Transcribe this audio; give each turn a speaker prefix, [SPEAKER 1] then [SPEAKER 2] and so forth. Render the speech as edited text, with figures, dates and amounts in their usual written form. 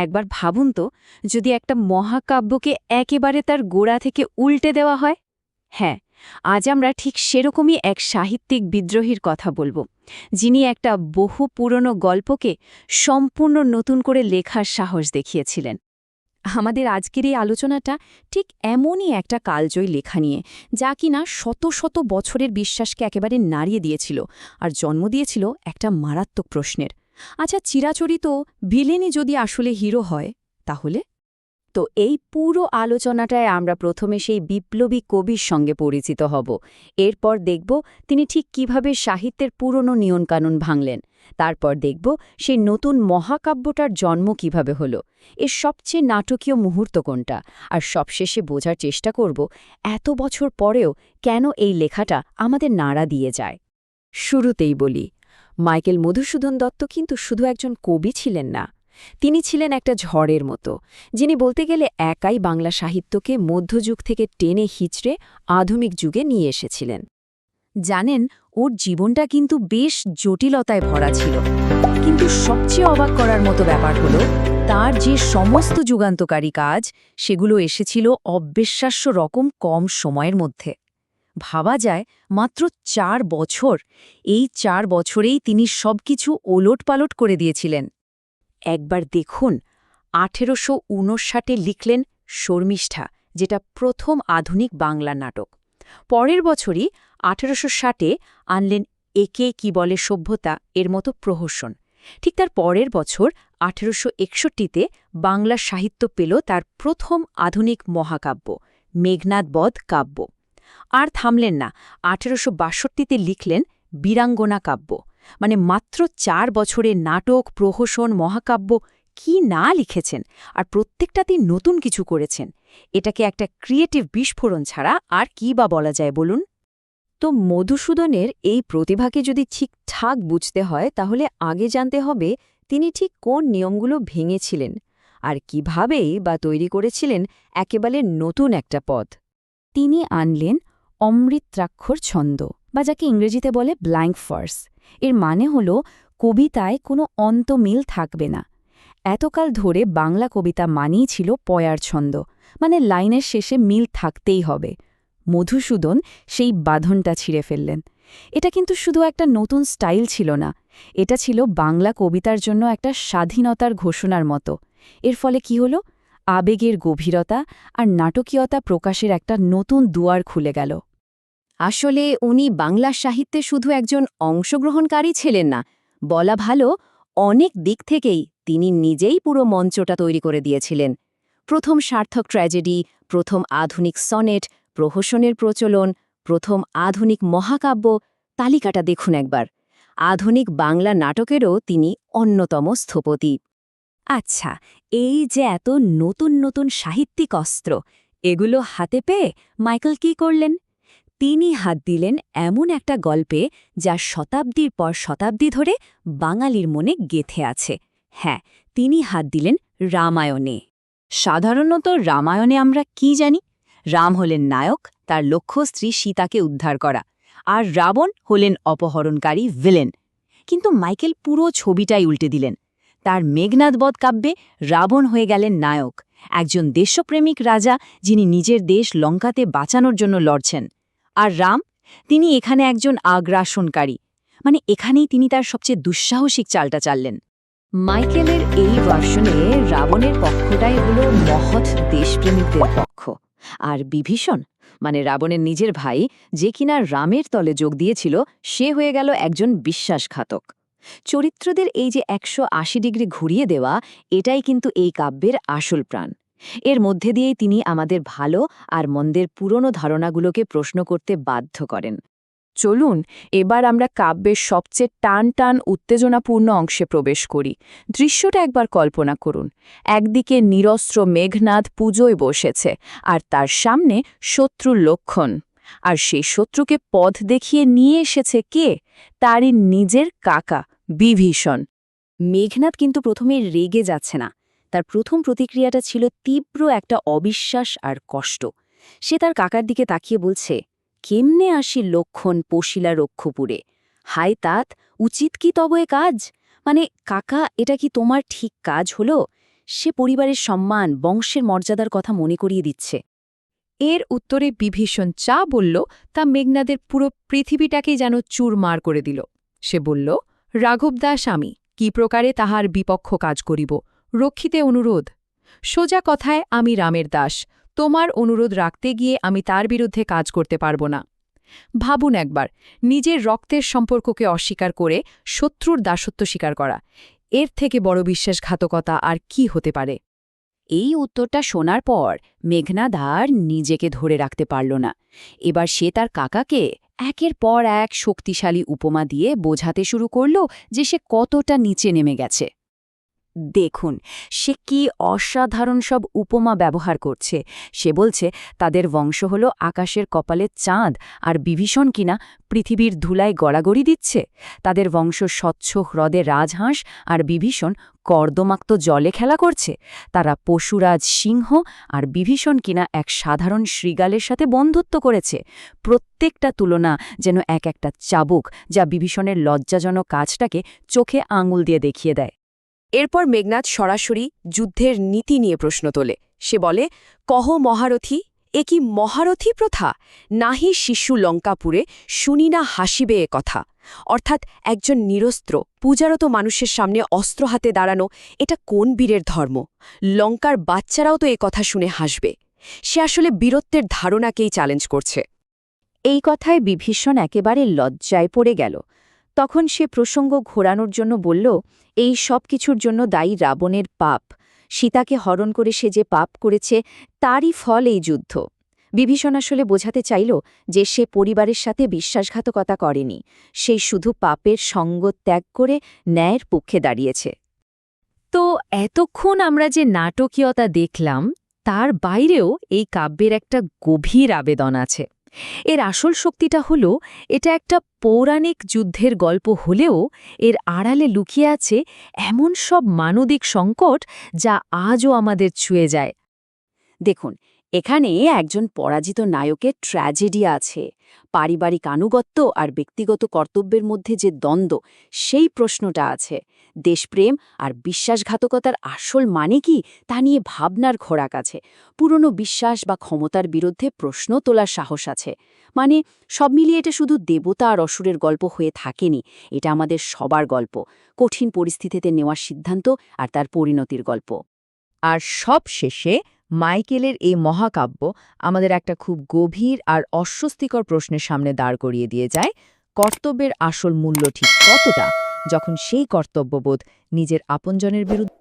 [SPEAKER 1] একবার ভাবুন তো, যদি একটা মহাকাব্যকে একেবারে তার গোড়া থেকে উল্টে দেওয়া হয়। হ্যাঁ, আজ আমরা ঠিক সেরকমই এক সাহিত্যিক বিদ্রোহীর কথা বলবো, যিনি একটা বহু পুরনো গল্পকে সম্পূর্ণ নতুন করে লেখার সাহস দেখিয়েছিলেন। আমাদের আজকের এই আলোচনাটা ঠিক এমনই একটা কালজয়ী লেখা নিয়ে, যা কিনা শত শত বছরের বিশ্বাসকে একেবারে নাড়িয়ে দিয়েছিল আর জন্ম দিয়েছিল একটা মারাত্মক প্রশ্নের। আচ্ছা, চিরাচরিত ভিলেনই যদি আসলে হিরো হয়, তাহলে? তো এই পুরো আলোচনাটায় আমরা প্রথমে সেই বিপ্লবী কবির সঙ্গে পরিচিত হব। এরপর দেখব তিনি ঠিক কিভাবে সাহিত্যের পুরনো নিয়মকানুন ভাঙলেন। তারপর দেখব সেই নতুন মহাকাব্যটার জন্ম কিভাবে হলো, এর সবচেয়ে নাটকীয় মুহূর্ত কোনটা, আর সবশেষে বোঝার চেষ্টা করব এত বছর পরেও কেন এই লেখাটা আমাদের নাড়া দিয়ে যায়। শুরুতেই বলি, মাইকেল মধুসূদন দত্ত কিন্তু শুধু একজন কবি ছিলেন না, তিনি ছিলেন একটা ঝড়ের মতো, যিনি বলতে গেলে একাই বাংলা সাহিত্যকে মধ্যযুগ থেকে টেনে হিচড়ে আধুনিক যুগে নিয়ে এসেছিলেন। জানেন, ওর জীবনটা কিন্তু বেশ জটিলতায় ভরা ছিল, কিন্তু সবচেয়ে অবাক করার মতো ব্যাপার হলো তার যে সমস্ত যুগান্তকারী কাজ, সেগুলো এসেছিল অবিশ্বাস্য রকম কম সময়ের মধ্যে। ভাবা যায়, মাত্র 4 বছর, এই 4 বছরেই তিনি সবকিছু ওলটপালট করে দিয়েছিলেন। একবার দেখুন, 1859 লিখলেন শর্মিষ্ঠা, যেটা প্রথম আধুনিক বাংলা নাটক। পরের বছরই 1860 আনলেন একে কি বলে সভ্যতা এর মতো প্রহসন। ঠিক তার পরের বছর 1861 বাংলা সাহিত্য পেল তার প্রথম আধুনিক মহাকাব্য মেঘনাদ বধ কাব্য। আর থামলেন না, 1862 লিখলেন বীরাঙ্গনা কাব্য। মানে মাত্র 4 বছরে নাটক, প্রহসন, মহাকাব্য কি না লিখেছেন, আর প্রত্যেকটাতেই নতুন কিছু করেছেন। এটাকে একটা ক্রিয়েটিভ বিস্ফোরণ ছাড়া আর কি বা বলা যায় বলুন? তো মধুসূদনের এই প্রতিভাকে যদি ঠিকঠাক বুঝতে হয়, তাহলে আগে জানতে হবে তিনি ঠিক কোন নিয়মগুলো ভেঙেছিলেন আর কিভাবেই বা তৈরি করেছিলেন একেবারে নতুন একটা পথ। তিনি আনলেন অমৃতাক্ষর ছন্দ, বা যাকে ইংরেজিতে বলে ব্ল্যাঙ্ক ভার্স। এর মানে হল কবিতায় কোনো অন্তমিল থাকবে না। এতকাল ধরে বাংলা কবিতা মানেই ছিল পয়ার ছন্দ, মানে লাইনের শেষে মিল থাকতেই হবে। মধুসূদন সেই বাঁধনটা ছিঁড়ে ফেললেন। এটা কিন্তু শুধু একটা নতুন স্টাইল ছিল না, এটা ছিল বাংলা কবিতার জন্য একটা স্বাধীনতার ঘোষণার মতো। এর ফলে কি হল, আবেগের গভীরতা আর নাটকীয়তা প্রকাশের একটা নতুন দুয়ার খুলে গেল। আসলে উনি বাংলা সাহিত্যে শুধু একজন অংশগ্রহণকারী ছিলেন না, বলা ভালো অনেক দিক থেকেই তিনি নিজেই পুরো মঞ্চটা তৈরি করে দিয়েছিলেন। প্রথম সার্থক ট্র্যাজেডি, প্রথম আধুনিক সনেট, প্রহসনের প্রচলন, প্রথম আধুনিক মহাকাব্য, তালিকাটা দেখুন একবার। আধুনিক বাংলা নাটকেরও তিনি অন্যতম স্থপতি। আচ্ছা, এই যে এত নতুন নতুন সাহিত্যিক অস্ত্র, এগুলো হাতে পেয়ে মাইকেল কী করলেন? তিনি হাত দিলেন এমন একটা গল্পে যা শতাব্দীর পর শতাব্দী ধরে বাঙালির মনে গেঁথে আছে। হ্যাঁ, তিনি হাত দিলেন রামায়ণে। সাধারণত রামায়ণে আমরা কি জানি? রাম হলেন নায়ক, তার লক্ষ্য স্ত্রী সীতাকে উদ্ধার করা, আর রাবণ হলেন অপহরণকারী ভিলেন। কিন্তু মাইকেল পুরো ছবিটাই উল্টে দিলেন। তার মেঘনাদ বধ কাব্যে রাবণ হয়ে গেলেন নায়ক, একজন দেশপ্রেমিক রাজা যিনি নিজের দেশ লঙ্কাতে বাঁচানোর জন্য লড়ছেন। আর রাম, তিনি এখানে একজন আগ্রাসনকারী, মানে এখানেই তিনি তার সবচেয়ে দুঃসাহসিক চালটা চাললেন। মাইকেলের এই ভার্সনে রাবণের পক্ষটাই হল মহৎ দেশপ্রেমিকদের পক্ষ, আর বিভীষণ মানে রাবণের নিজের ভাই, যে কিনা রামের তলে যোগ দিয়েছিল, সে হয়ে গেল একজন বিশ্বাসঘাতক। চরিত্রদের এই যে 180 ডিগ্রি ঘুরিয়ে দেওয়া, এটাই কিন্তু এই কাব্যের আসল প্রাণ। এর মধ্যে দিয়েই তিনি আমাদের ভালো আর মন্দের পুরনো ধারণাগুলোকে প্রশ্ন করতে বাধ্য করেন। চলুন এবার আমরা কাব্যের সবচেয়ে টান টান উত্তেজনাপূর্ণ অংশে প্রবেশ করি। দৃশ্যটা একবার কল্পনা করুন। একদিকে নিরস্ত্র মেঘনাদ পুজোয় বসেছে, আর তার সামনে শত্রুর লক্ষণ। আর সেই শত্রুকে পথ দেখিয়ে নিয়ে এসেছে কে? তারই নিজের কাকা বিভীষণ। মেঘনাদ কিন্তু প্রথমে রেগে যাচ্ছে না, তার প্রথম প্রতিক্রিয়াটা ছিল তীব্র একটা অবিশ্বাস আর কষ্ট। সে তার কাকার দিকে তাকিয়ে বলছে, কেমনে আসি লক্ষণ পশিলা রক্ষপুরে, হায় তাত উচিত কি তব এ কাজ? মানে কাকা, এটা কি তোমার ঠিক কাজ হলো? সে পরিবারের সম্মান বংশের মর্যাদার কথা মনে করিয়ে দিচ্ছে।
[SPEAKER 2] এর উত্তরে বিভীষণ যা বলল তা মেঘনাদের পুরো পৃথিবীটাকেই যেন চুরমার করে দিল। সে বলল, রাঘবদাস আমি কি প্রকারে তাহার বিপক্ষ কাজ করিব, রক্ষিতে অনুরোধ। সোজা কথায় আমি রামের দাস, তোমার অনুরোধ রাখতে গিয়ে আমি তার বিরুদ্ধে কাজ করতে পারব না। ভাবুন একবার, নিজের রক্তের সম্পর্ককে অস্বীকার করে শত্রুর দাসত্ব স্বীকার করা, এর থেকে বড় বিশ্বাসঘাতকতা আর কি হতে পারে?
[SPEAKER 1] এই উত্তরটা শোনার পর মেঘনাদ আর নিজেকে ধরে রাখতে পারল না। এবার সে তার কাকাকে একের পর এক শক্তিশালী উপমা দিয়ে বোঝাতে শুরু করল যে সে কতটা নিচে নেমে গেছে। দেখুন সে কি অসাধারণ সব উপমা ব্যবহার করছে। সে বলছে তাদের বংশ হল আকাশের কপালের চাঁদ, আর বিভীষণ কিনা পৃথিবীর ধুলায় গড়াগড়ি দিচ্ছে। তাদের বংশ স্বচ্ছ হ্রদে রাজহাঁস, আর বিভীষণ কর্দমাক্ত জলে খেলা করছে। তারা পশুরাজ সিংহ, আর বিভীষণ কিনা এক সাধারণ শৃগালের সাথে বন্ধুত্ব করেছে। প্রত্যেকটা তুলনা যেন এক একটা চাবুক, যা বিভীষণের লজ্জাজনক কাজটাকে চোখে আঙুল দিয়ে দেখিয়ে দেয়।
[SPEAKER 3] এরপর মেঘনাদ সরাসরি যুদ্ধের নীতি নিয়ে প্রশ্ন তোলে। সে বলে, কহ মহারথী, এ কি মহারথী প্রথা? নাহি শিশু লঙ্কাপুরে শুনি না হাসিবে এ কথা। অর্থাৎ একজন নিরস্ত্র পূজারত মানুষের সামনে অস্ত্র হাতে দাঁড়ানো, এটা কোন বীরের ধর্ম? লঙ্কার বাচ্চারাও তো এ কথা শুনে হাসবে। সে আসলে বীরত্বের ধারণাকেই চ্যালেঞ্জ করছে।
[SPEAKER 1] এই কথায় বিভীষণ একেবারে লজ্জায় পড়ে গেল। তখন সে প্রসঙ্গ ঘোরানোর জন্য বলল, এই সব কিছুর জন্য দায়ী রাবণের পাপ। সীতাকে হরণ করে সে যে পাপ করেছে তারই ফল এই যুদ্ধ। বিভীষণ আসলে বোঝাতে চাইল যে সে পরিবারের সাথে বিশ্বাসঘাতকতা করেনি, সেই শুধু পাপের সঙ্গ ত্যাগ করে ন্যায়ের পক্ষে দাঁড়িয়েছে।
[SPEAKER 2] তো এতক্ষণ আমরা যে নাটকীয়তা দেখলাম, তার বাইরেও এই কাব্যের একটা গভীর আবেদন আছে। এর আসল শক্তিটা হলো এটা একটা পৌরাণিক যুদ্ধের গল্প হলেও এর আড়ালে লুকিয়ে আছে এমন সব মানবিক সংকট যা আজও আমাদের ছুঁয়ে যায়।
[SPEAKER 1] দেখুন, এখানে একজন পরাজিত নায়কের ট্র্যাজেডি আছে। পারিবারিক আনুগত্য আর ব্যক্তিগত কর্তব্যের মধ্যে যে দ্বন্দ্ব, সেই প্রশ্নটা আছে। দেশপ্রেম আর বিশ্বাসঘাতকতার আসল মানে কি তা নিয়ে ভাবনার খোরাক আছে। পুরনো বিশ্বাস বা ক্ষমতার বিরুদ্ধে প্রশ্ন তোলার সাহস আছে। মানে সব মিলিয়ে এটা শুধু দেবতা আর অসুরের গল্প হয়ে থাকেনি, এটা আমাদের সবার গল্প, কঠিন পরিস্থিতিতে নেওয়ার সিদ্ধান্ত আর তার পরিণতির গল্প।
[SPEAKER 2] আর সব শেষে মাইকেলের এই মহাকাব্য আমাদের একটা খুব গভীর আর অস্বস্তিকর প্রশ্নের সামনে দাঁড় করিয়ে দিয়ে যায়, কর্তব্যের আসল মূল্য ঠিক কতটা, যখন সেই কর্তব্যবোধ নিজের আপনজনের বিরুদ্ধে